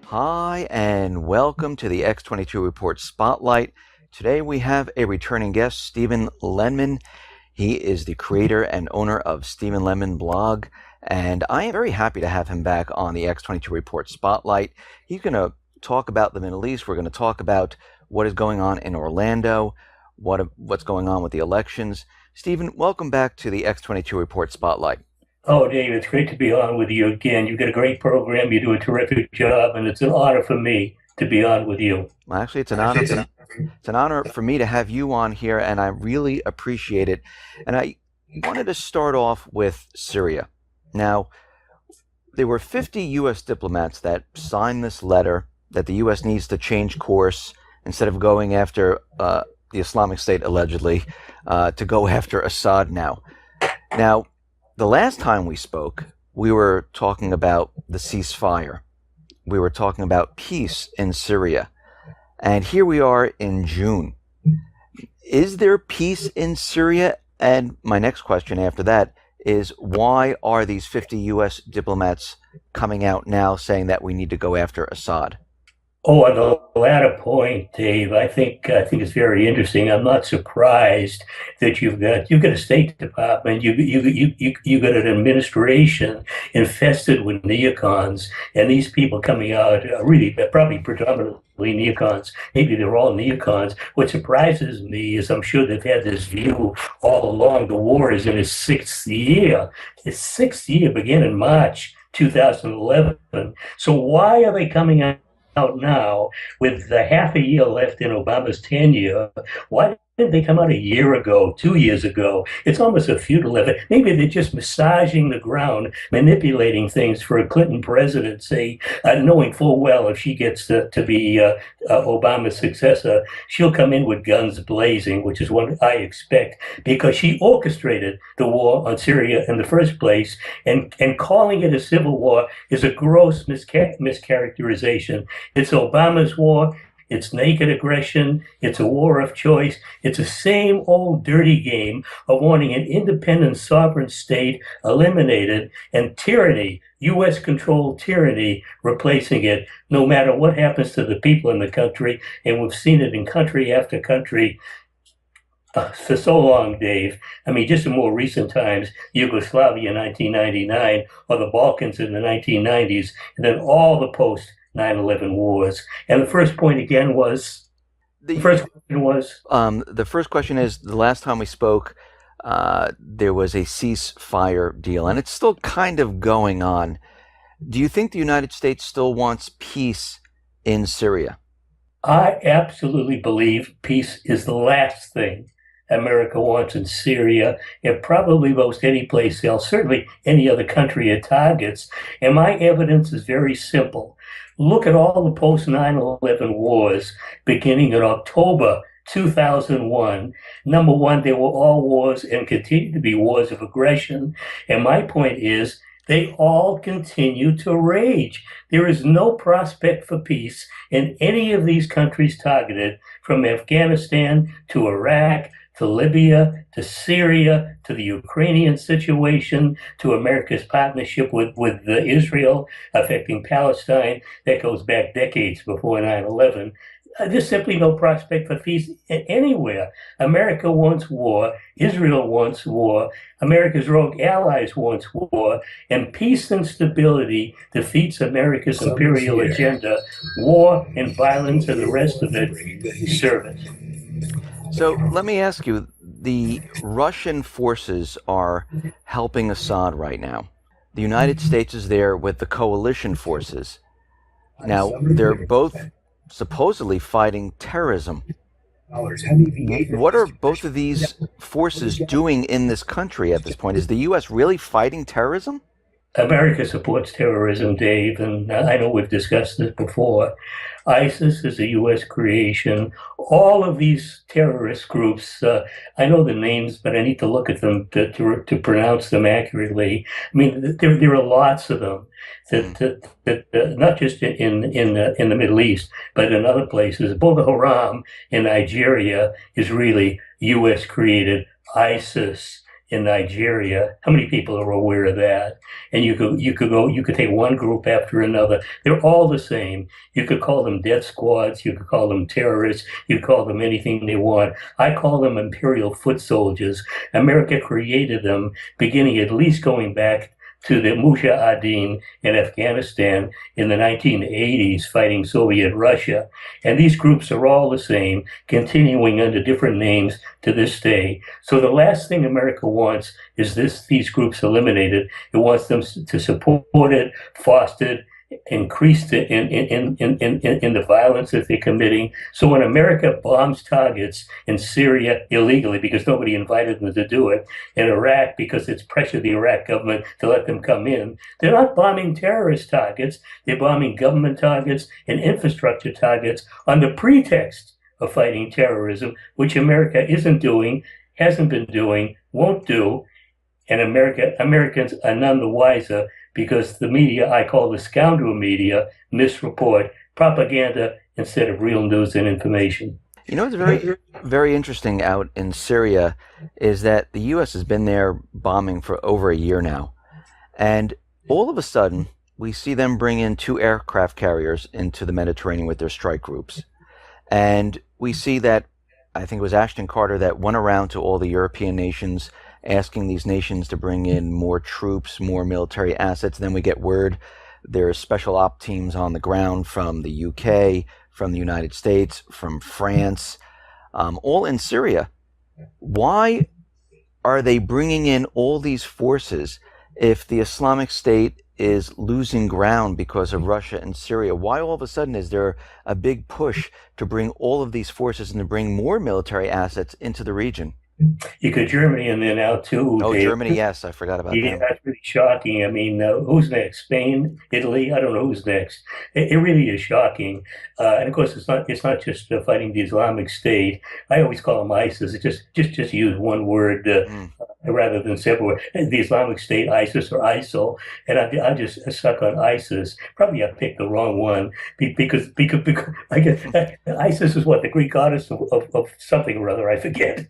Hi, and welcome to the X22 Report Spotlight. Today we have a returning guest, Stephen Lenman. He is the creator and owner of Stephen Lenman blog, and I am very happy to have him back on the X22 Report Spotlight. He's going to talk about the Middle East. We're going to talk about what is going on in Orlando, what's going on with the elections. Stephen, welcome back to the X22 Report Spotlight. Oh, Dave, it's great to be on with you again. You've got a great program. You do a terrific job, and it's an honor for me to be on with you. Well, actually, it's an honor for me to have you on here, and I really appreciate it. And I wanted to start off with Syria. Now, there were 50 U.S. diplomats that signed this letter that the U.S. needs to change course instead of going after the Islamic State, allegedly, to go after Assad now. Now, the last time we spoke, we were talking about the ceasefire. We were talking about peace in Syria. And here we are in June. Is there peace in Syria? And my next question after that is, why are these 50 U.S. diplomats coming out now saying that we need to go after Assad? Oh, on the latter point, Dave, I think it's very interesting. I'm not surprised that you've got a State Department, you got an administration infested with neocons, and these people coming out are really probably predominantly neocons. Maybe they're all neocons. What surprises me is I'm sure they've had this view all along. The war is in its sixth year. Its sixth year began in March 2011. So why are they coming out now with the half a year left in Obama's tenure? Why didn't they come out a year ago, 2 years ago? It's almost a futile effort. Maybe they're just massaging the ground, manipulating things for a Clinton presidency, knowing full well if she gets to be Obama's successor, she'll come in with guns blazing, which is what I expect, because she orchestrated the war on Syria in the first place, and calling it a civil war is a gross mischaracterization. It's Obama's war. It's naked aggression. It's a war of choice. It's the same old dirty game of wanting an independent sovereign state eliminated and tyranny, U.S. controlled tyranny, replacing it, no matter what happens to the people in the country. And we've seen it in country after country for so long, Dave. I mean, just in more recent times, Yugoslavia in 1999, or the Balkans in the 1990s, and then all the post 9/11 wars. And the first point again was the The first question was the first question is, the last time we spoke, there was a ceasefire deal, and it's still kind of going on. Do you think the United States still wants peace in Syria? I absolutely believe peace is the last thing America wants in Syria, and probably most any place else, certainly any other country it targets. And my evidence is very simple. Look at all the post 9/11 wars beginning in October 2001. Number one, they were all wars and continue to be wars of aggression. And my point is, they all continue to rage. There is no prospect for peace in any of these countries targeted, from Afghanistan to Iraq to Libya, to Syria, to the Ukrainian situation, to America's partnership with Israel affecting Palestine. That goes back decades before 9/11. There's simply no prospect for peace anywhere. America wants war. Israel wants war. America's rogue allies wants war. And peace and stability defeats America's imperial agenda. War and violence and the rest of it serve it. So let me ask you, the Russian forces are helping Assad right now. The United States is there with the coalition forces. Now, they're both supposedly fighting terrorism. What are both of these forces doing in this country at this point? Is the U.S. really fighting terrorism? America supports terrorism, Dave, and I know we've discussed this before. ISIS is a U.S. creation. All of these terrorist groups, I know the names, but I need to look at them to pronounce them accurately. I mean, there are lots of them that not just in the Middle East, but in other places. Boko Haram in Nigeria is really U.S. created. ISIS in Nigeria. How many people are aware of that? And you could take one group after another. They're all the same. You could call them death squads. You could call them terrorists. You could call them anything they want. I call them imperial foot soldiers. America created them, beginning at least going back to the Mujahideen in Afghanistan in the 1980s, fighting Soviet Russia. And these groups are all the same, continuing under different names to this day. So the last thing America wants is these groups eliminated. It wants them to support it, foster it, increase in the violence that they're committing. So when America bombs targets in Syria illegally because nobody invited them to do it, in Iraq because it's pressured the Iraq government to let them come in, they're not bombing terrorist targets. They're bombing government targets and infrastructure targets on the pretext of fighting terrorism, which America isn't doing, hasn't been doing, won't do. And Americans are none the wiser because the media I call the scoundrel media misreport propaganda instead of real news and information. You know what's very, very interesting out in Syria is that the U.S. has been there bombing for over a year now. And all of a sudden, we see them bring in 2 aircraft carriers into the Mediterranean with their strike groups. And we see that, I think it was Ashton Carter that went around to all the European nations asking these nations to bring in more troops, more military assets. Then we get word there are special op teams on the ground from the UK, from the United States, from France, all in Syria. Why are they bringing in all these forces if the Islamic State is losing ground because of Russia and Syria? Why all of a sudden is there a big push to bring all of these forces and to bring more military assets into the region? You got Germany in there now too. Oh, Germany, yes, I forgot about Yeah, them. that's really shocking. I mean, who's next? Spain, Italy? I don't know who's next. It really is shocking. And of course, it's not just fighting the Islamic State. I always call them ISIS. It's just use one word rather than several. The Islamic State, ISIS or ISIL, and I just suck on ISIS. Probably I picked the wrong one because I guess ISIS is what the Greek goddess of something or other. I forget.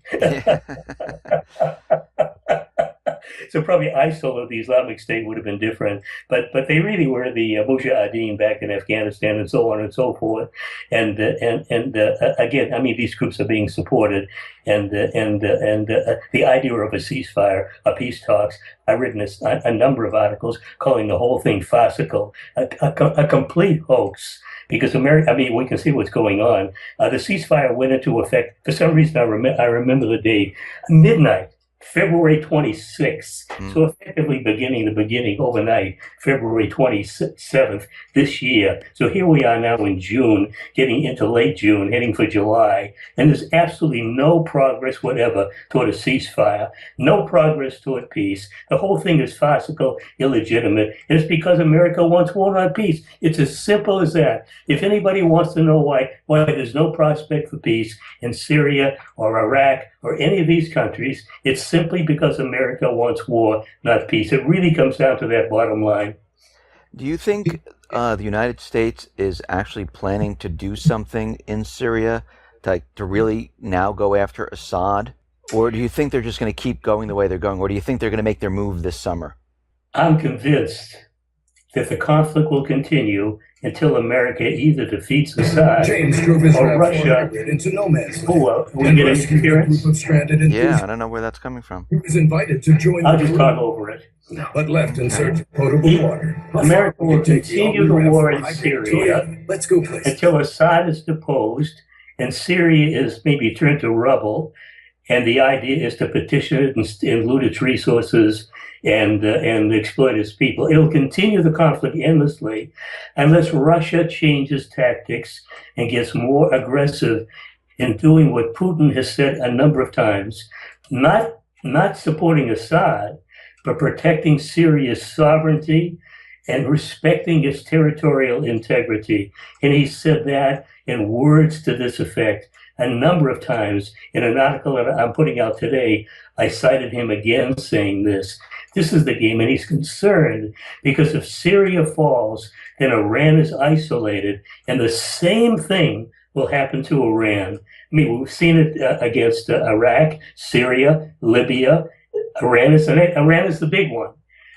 So probably ISIL or the Islamic State would have been different, but they really were the Mujahideen back in Afghanistan and so on and so forth. And again, I mean, these groups are being supported, and the idea of a ceasefire, a peace talks. I've written a number of articles calling the whole thing farcical, a complete hoax. Because America, I mean, we can see what's going on. The ceasefire went into effect. For some reason, I remember the date, midnight. February 26th. So effectively the beginning overnight, February 27th this year. So here we are now in June, getting into late June, heading for July. And there's absolutely no progress whatever toward a ceasefire, no progress toward peace. The whole thing is farcical, illegitimate. And it's because America wants war, not peace. It's as simple as that. If anybody wants to know why there's no prospect for peace in Syria or Iraq or any of these countries, it's simply because America wants war, not peace. It really comes down to that bottom line. Do you think the United States is actually planning to do something in Syria to really now go after Assad? Or do you think they're just going to keep going the way they're going? Or do you think they're going to make their move this summer? I'm convinced that the conflict will continue until America either defeats Assad or Russia. Into no man's land. Oh, we get interference? Yeah, I don't know where that's coming from. He was invited to join I'll just talk over it. but left in search of potable water. America will continue the war in Syria Let's go places. until Assad is deposed and Syria is maybe turned to rubble. And the idea is to petition it and loot its resources and exploit its people. It'll continue the conflict endlessly unless Russia changes tactics and gets more aggressive in doing what Putin has said a number of times, not supporting Assad, but protecting Syria's sovereignty and respecting its territorial integrity. And he said that in words to this effect a number of times. In an article that I'm putting out today, I cited him again saying this. This is the game, and he's concerned because if Syria falls, then Iran is isolated, and the same thing will happen to Iran. I mean, we've seen it against Iraq, Syria, Libya, Iran is the big one.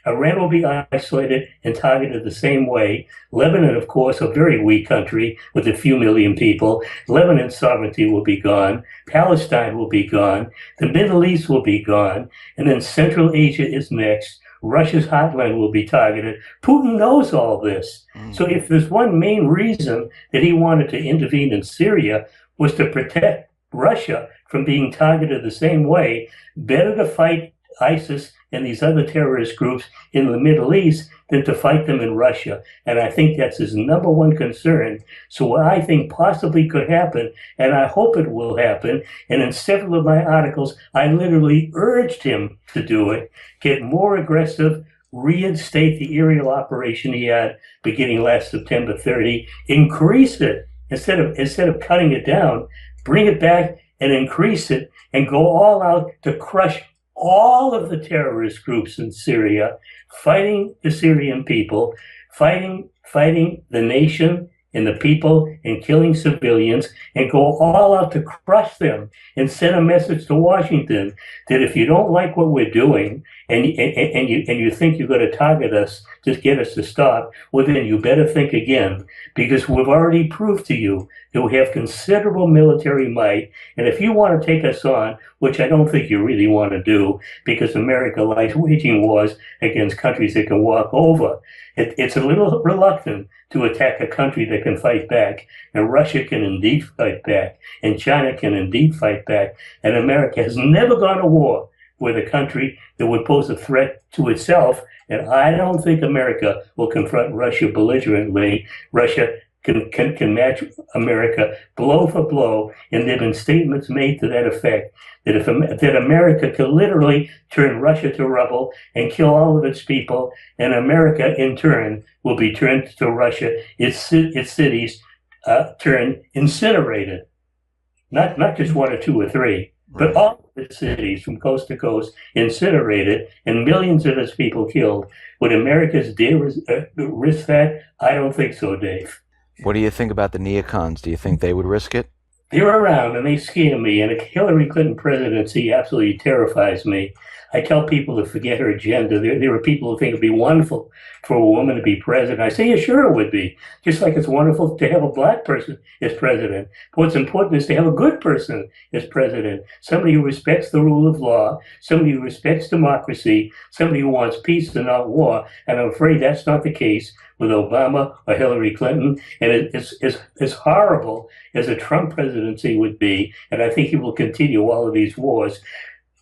Iran will be isolated and targeted the same way. Lebanon, of course, a very weak country with a few million people. Lebanon's sovereignty will be gone. Palestine will be gone. The Middle East will be gone. And then Central Asia is next. Russia's heartland will be targeted. Putin knows all this. So if there's one main reason that he wanted to intervene in Syria was to protect Russia from being targeted the same way, better to fight ISIS and these other terrorist groups in the Middle East than to fight them in Russia. And I think that's his number one concern. So what I think possibly could happen, and I hope it will happen, and in several of my articles, I literally urged him to do it, get more aggressive, reinstate the aerial operation he had beginning last September 30, increase it instead of cutting it down, bring it back and increase it and go all out to crush all of the terrorist groups in Syria, fighting the Syrian people, fighting the nation and the people and killing civilians, and go all out to crush them and send a message to Washington that if you don't like what we're doing and you think you're going to target us to get us to stop, well, then you better think again, because we've already proved to you that we have considerable military might. And if you want to take us on, which I don't think you really want to do, because America likes waging wars against countries that can walk over, it's a little reluctant to attack a country that can fight back. And Russia can indeed fight back. And China can indeed fight back. And America has never gone to war with a country that would pose a threat to itself. And I don't think America will confront Russia belligerently. Russia can match America blow for blow. And there have been statements made to that effect that America can literally turn Russia to rubble and kill all of its people, and America in turn will be turned to Russia, its cities turned incinerated. Not just one or two or three, but all of its cities from coast to coast incinerated and millions of its people killed. Would America's dare risk that? I don't think so, Dave. What do you think about the neocons? Do you think they would risk it? They're around and they scare me, and a Hillary Clinton presidency absolutely terrifies me. I tell people to forget her agenda. There are people who think it'd be wonderful for a woman to be president. I say, yeah, sure it would be. Just like it's wonderful to have a black person as president. But what's important is to have a good person as president. Somebody who respects the rule of law, somebody who respects democracy, somebody who wants peace and not war. And I'm afraid that's not the case with Obama or Hillary Clinton. And it's as horrible as a Trump presidency would be, and I think he will continue all of these wars.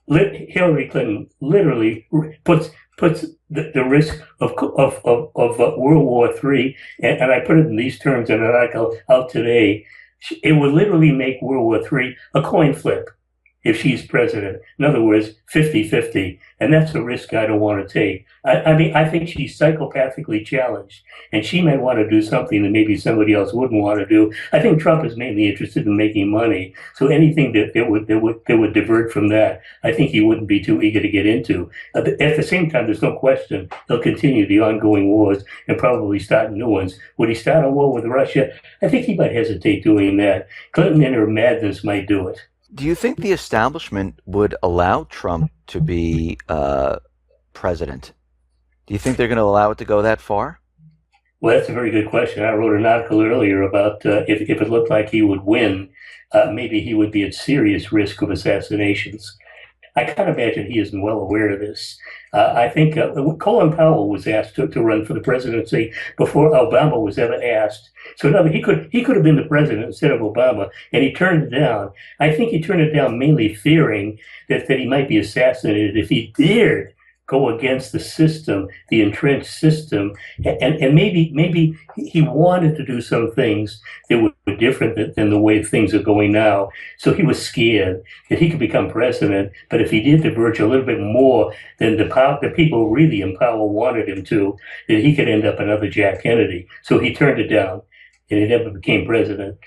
Hillary Clinton literally puts the risk of World War III, and I put it in these terms in an article out today. It would literally make World War III a coin flip if she's president. In other words, 50-50. And that's a risk I don't want to take. I think she's psychopathically challenged, and she may want to do something that maybe somebody else wouldn't want to do. I think Trump is mainly interested in making money. So anything that would divert from that, I think he wouldn't be too eager to get into. At the same time, there's no question he'll continue the ongoing wars and probably start new ones. Would he start a war with Russia? I think he might hesitate doing that. Clinton in her madness might do it. Do you think the establishment would allow Trump to be president? Do you think they're going to allow it to go that far? Well, that's a very good question. I wrote an article earlier about if it looked like he would win, maybe he would be at serious risk of assassinations. I can't imagine he isn't well aware of this. I think Colin Powell was asked to run for the presidency before Obama was ever asked. So no, he could have been the president instead of Obama, and he turned it down. I think he turned it down mainly fearing that he might be assassinated if he dared go against the system, the entrenched system, and maybe he wanted to do some things that were different than the way things are going now. So he was scared that he could become president, but if he did diverge a little bit more than the people really in power wanted him to, that he could end up another Jack Kennedy. So he turned it down, and he never became president.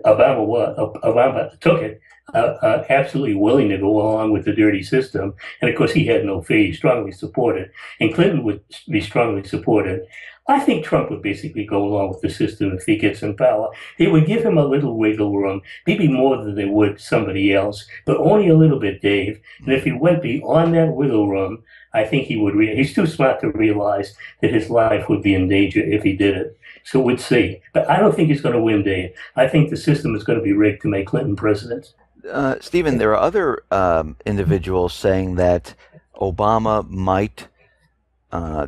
Obama took it. Absolutely willing to go along with the dirty system. And of course, he had no faith. He strongly supported. And Clinton would be strongly supported. I think Trump would basically go along with the system if he gets in power. He would give him a little wiggle room, maybe more than they would somebody else, but only a little bit, Dave. And if he went beyond that wiggle room, I think he would. He's too smart to realize that his life would be in danger if he did it. So we'd see. But I don't think he's going to win, Dave. I think the system is going to be rigged to make Clinton president. Stephen, there are other individuals saying that Obama might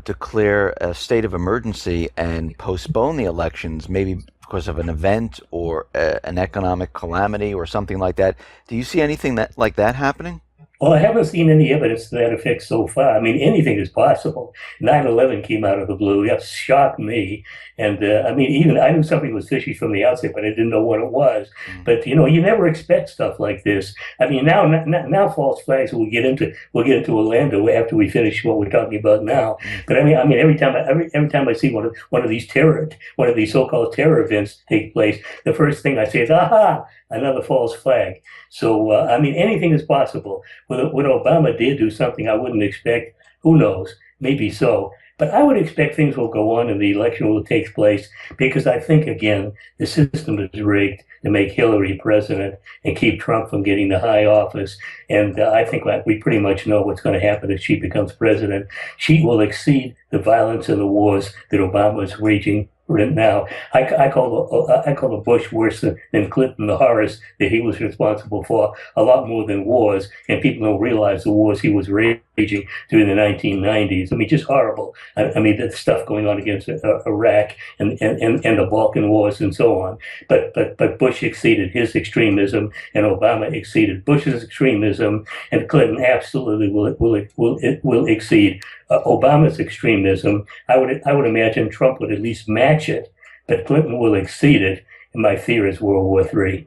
declare a state of emergency and postpone the elections, maybe because of an event or an economic calamity or something like that. Do you see anything like that happening? Well, I haven't seen any evidence to that effect so far. I mean, anything is possible. 9/11 came out of the blue. That shocked me. And I mean, even I knew something was fishy from the outset, but I didn't know what it was. But you know, you never expect stuff like this. I mean, now false flags. We'll get into Orlando after we finish what we're talking about now. But I mean, every time I see one of these so-called terror events take place, the first thing I say is, "Aha! Another false flag." So I mean, anything is possible. Would Obama dare do something I wouldn't expect? Who knows? Maybe so. But I would expect things will go on and the election will take place because I think, again, the system is rigged to make Hillary president and keep Trump from getting the high office. And I think we pretty much know what's going to happen if she becomes president. She will exceed the violence and the wars that Obama is waging right now. I call the Bush worse than Clinton, the horrors that he was responsible for, a lot more than wars. And people don't realize the wars he was raging during the 1990s. I mean, just horrible. I mean, the stuff going on against Iraq and the Balkan Wars and so on. But Bush exceeded his extremism, and Obama exceeded Bush's extremism, and Clinton absolutely will exceed Obama's extremism. I would imagine Trump would at least match it, but Clinton will exceed it. And my fear is World War III.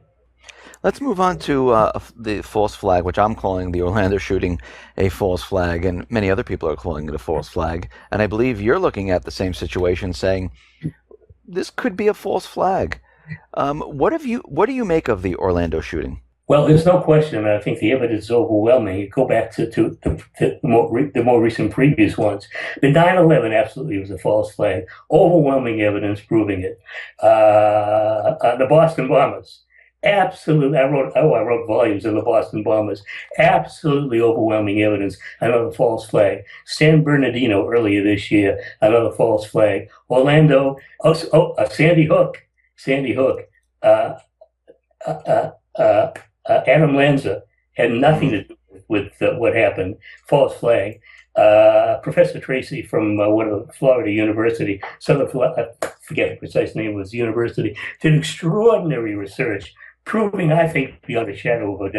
Let's move on to the false flag, which I'm calling the Orlando shooting a false flag, and many other people are calling it a false flag. And I believe you're looking at the same situation, saying this could be a false flag. What do you make of the Orlando shooting? Well, there's no question. I think the evidence is overwhelming. You go back to the more recent previous ones. The 9/11 absolutely was a false flag. Overwhelming evidence proving it. The Boston bombers. Absolutely. I wrote volumes on the Boston bombers. Absolutely overwhelming evidence. Another false flag. San Bernardino earlier this year. Another false flag. Orlando. Sandy Hook. Sandy Hook. Adam Lanza had nothing to do with what happened. False flag. Professor Tracy from Florida University, Southern Florida, I forget the precise name of his university, did extraordinary research proving, I think, beyond a shadow of a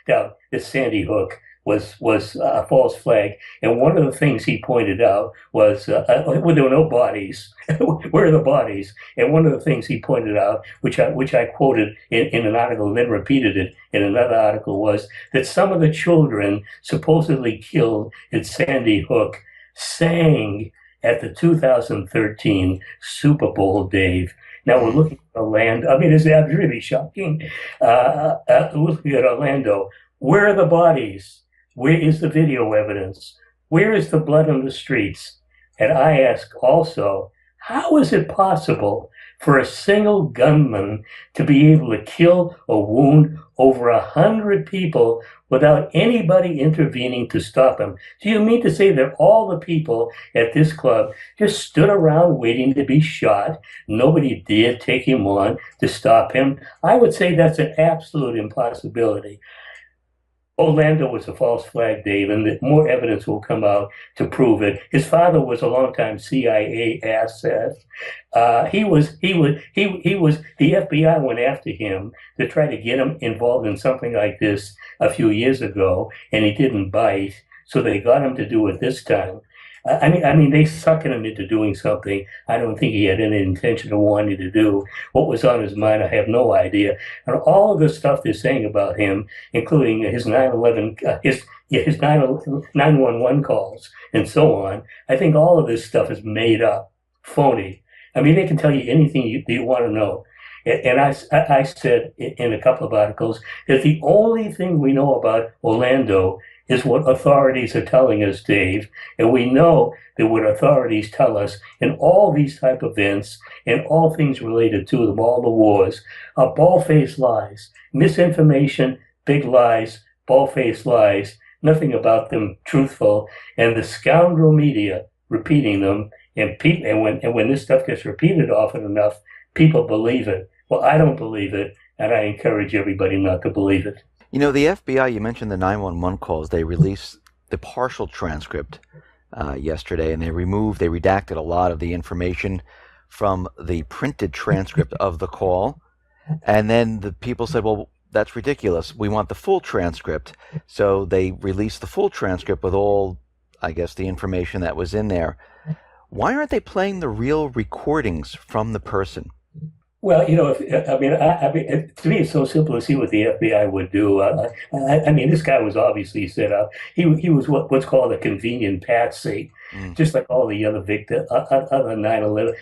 doubt, that Sandy Hook was a false flag. And one of the things he pointed out was, well, there were no bodies. Where are the bodies? And one of the things he pointed out, which I quoted in an article and then repeated it in another article, was that some of the children supposedly killed at Sandy Hook sang at the 2013 Super Bowl, Dave. Now we're looking at Orlando. I mean, it's really shocking. Looking at Orlando, where are the bodies? Where is the video evidence? Where is the blood on the streets? And I ask also, how is it possible for a single gunman to be able to kill or wound over 100 people without anybody intervening to stop him? Do you mean to say that all the people at this club just stood around waiting to be shot? Nobody dared take him on to stop him? I would say that's an absolute impossibility. Orlando was a false flag, Dave, and that more evidence will come out to prove it. His father was a longtime CIA asset. The FBI went after him to try to get him involved in something like this a few years ago, and he didn't bite. So they got him to do it this time. I mean, they suckered him into doing something I don't think he had any intention of wanting to do. What was on his mind, I have no idea. And all of the stuff they're saying about him, including his 9/11, his 911 calls and so on, I think all of this stuff is made up, phony. I mean, they can tell you anything you want to know. And I said in a couple of articles that the only thing we know about Orlando is what authorities are telling us, Dave. And we know that what authorities tell us in all these type of events and all things related to them, all the wars, are bald-faced lies, misinformation, big lies, bald-faced lies, nothing about them truthful, and the scoundrel media repeating them. And when this stuff gets repeated often enough, people believe it. Well, I don't believe it, and I encourage everybody not to believe it. The FBI, you mentioned the 911 calls. They released the partial transcript yesterday, and they redacted a lot of the information from the printed transcript of the call. And then the people said, well, that's ridiculous. We want the full transcript. So they released the full transcript with all, I guess, the information that was in there. Why aren't they playing the real recordings from the person? Well, to me, it's so simple to see what the FBI would do. This guy was obviously set up. He was what's called a convenient patsy, just like all the other other 9/11,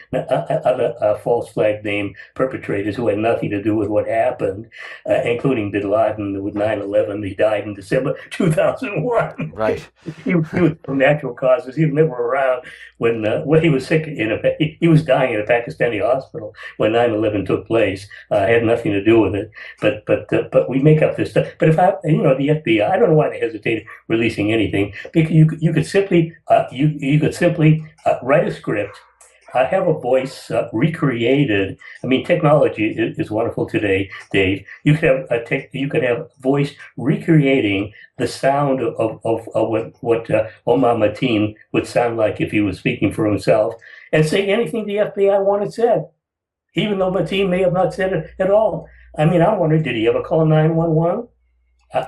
other false flag name perpetrators who had nothing to do with what happened, including Bin Laden with 9/11. He died in December 2001. Right. He was from natural causes. He was never around when he was sick. He was dying in a Pakistani hospital when 9/11 took place. Had nothing to do with it. But we make up this stuff. But if the FBI, I don't know why they hesitated releasing anything, because you could simply write a script, have a voice recreated. Technology is wonderful today, Dave. You could have voice recreating the sound of what Omar Mateen would sound like if he was speaking for himself, and say anything the FBI wanted said, even though Mateen may have not said it at all. I'm wondering, did he ever call 911?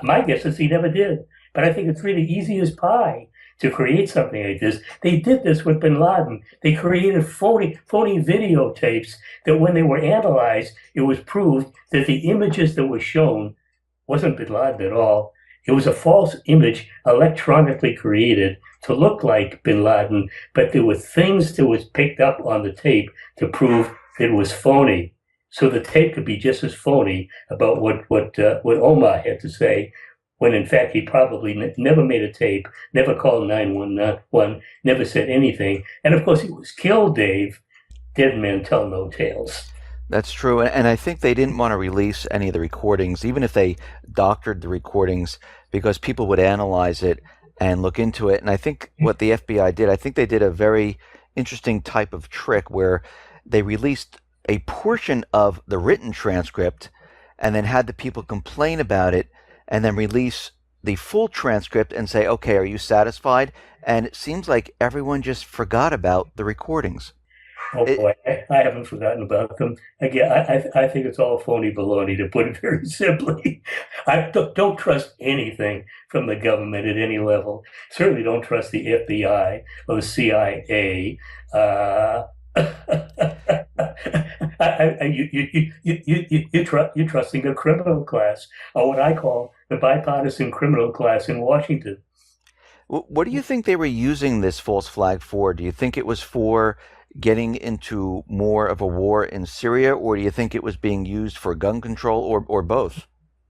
My guess is he never did. But I think it's really easy as pie to create something like this. They did this with Bin Laden. They created phony videotapes that when they were analyzed, it was proved that the images that were shown wasn't Bin Laden at all. It was a false image electronically created to look like Bin Laden, but there were things that was picked up on the tape to prove that it was phony. So the tape could be just as phony about what Omar had to say, when in fact he probably never made a tape, never called 911, never said anything. And of course he was killed, Dave. Dead men tell no tales. That's true. And I think they didn't want to release any of the recordings, even if they doctored the recordings, because people would analyze it and look into it. And I think what the FBI did, I think they did a very interesting type of trick where they released a portion of the written transcript and then had the people complain about it and then release the full transcript and say, okay, are you satisfied? And it seems like everyone just forgot about the recordings. Oh boy, I haven't forgotten about them. Again, I think it's all phony baloney, to put it very simply. I don't trust anything from the government at any level. Certainly don't trust the FBI or the CIA. You're trusting a criminal class, or what I call the bipartisan criminal class in Washington. What do you think they were using this false flag for? Do you think it was for getting into more of a war in Syria, or do you think it was being used for gun control, or both,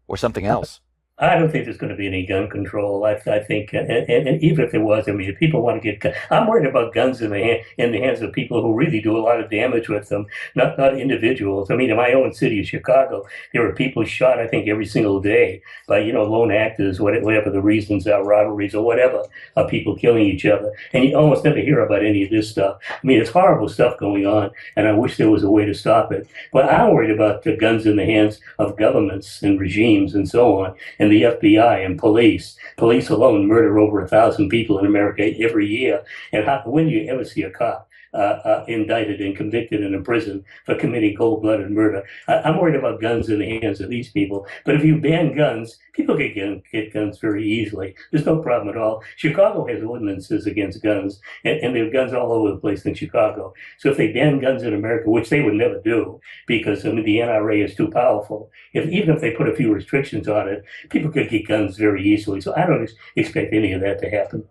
or something else? I don't think there's going to be any gun control. I think, and even if there was, if people want to get, I'm worried about guns in the hands of people who really do a lot of damage with them, not individuals. In my own city of Chicago, there are people shot, I think, every single day by lone actors, whatever the reasons are, robberies or whatever, people killing each other, and you almost never hear about any of this stuff. It's horrible stuff going on, and I wish there was a way to stop it. But I'm worried about the guns in the hands of governments and regimes and so on. And the FBI and police. Police alone murder over 1,000 people in America every year. And when do you ever see a cop indicted and convicted and in prison for committing cold-blooded murder? I'm worried about guns in the hands of these people. But if you ban guns, people can get guns very easily. There's no problem at all. Chicago has ordinances against guns, and there are guns all over the place in Chicago. So if they ban guns in America, which they would never do, because the NRA is too powerful, even if they put a few restrictions on it, people could get guns very easily. So I don't expect any of that to happen.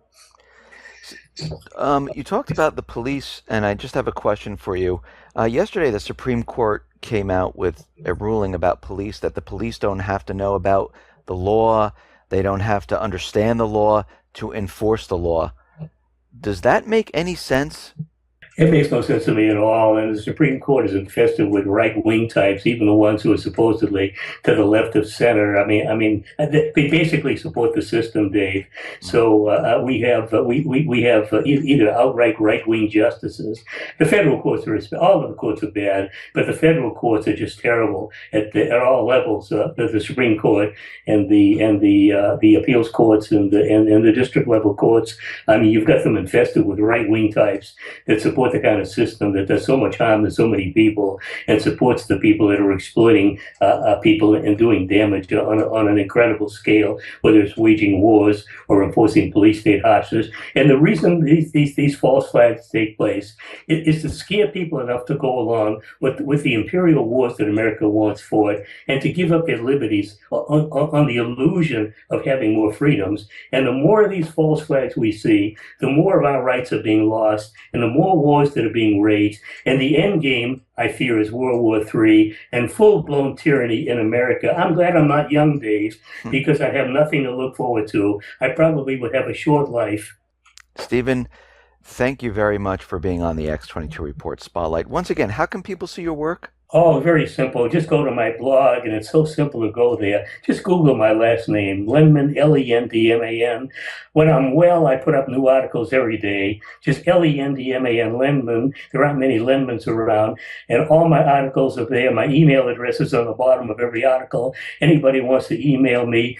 You talked about the police, and I just have a question for you. Yesterday, the Supreme Court came out with a ruling about police, that the police don't have to know about the law, They don't have to understand the law to enforce the law. Does that make any sense? It makes no sense to me at all. And the Supreme Court is infested with right-wing types, even the ones who are supposedly to the left of center. They basically support the system, Dave. So we have either outright right-wing justices. The federal courts all of the courts are bad, but the federal courts are just terrible at all levels. The Supreme Court and the appeals courts and the district level courts. I mean, you've got them infested with right-wing types that support the kind of system that does so much harm to so many people and supports the people that are exploiting people and doing damage on an incredible scale, whether it's waging wars or enforcing police state harshness. And the reason these false flags take place is to scare people enough to go along with the imperial wars that America once fought and to give up their liberties on the illusion of having more freedoms. And the more of these false flags we see, the more of our rights are being lost and the more wars that are being waged. And the end game, I fear, is World War III and full-blown tyranny in America. I'm glad I'm not young, Dave, because I have nothing to look forward to. I probably would have a short life. Stephen, thank you very much for being on the X22 Report Spotlight. Once again, how can people see your work? Oh, very simple. Just go to my blog, and it's so simple to go there. Just Google my last name, Lendman, Lendman. When I'm well, I put up new articles every day. Just Lendman, Lendman. There aren't many Lendmans around. And all my articles are there. My email address is on the bottom of every article. Anybody wants to email me,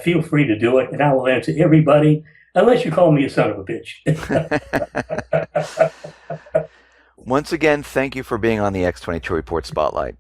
feel free to do it, and I will answer everybody, unless you call me a son of a bitch. Once again, thank you for being on the X22 Report Spotlight.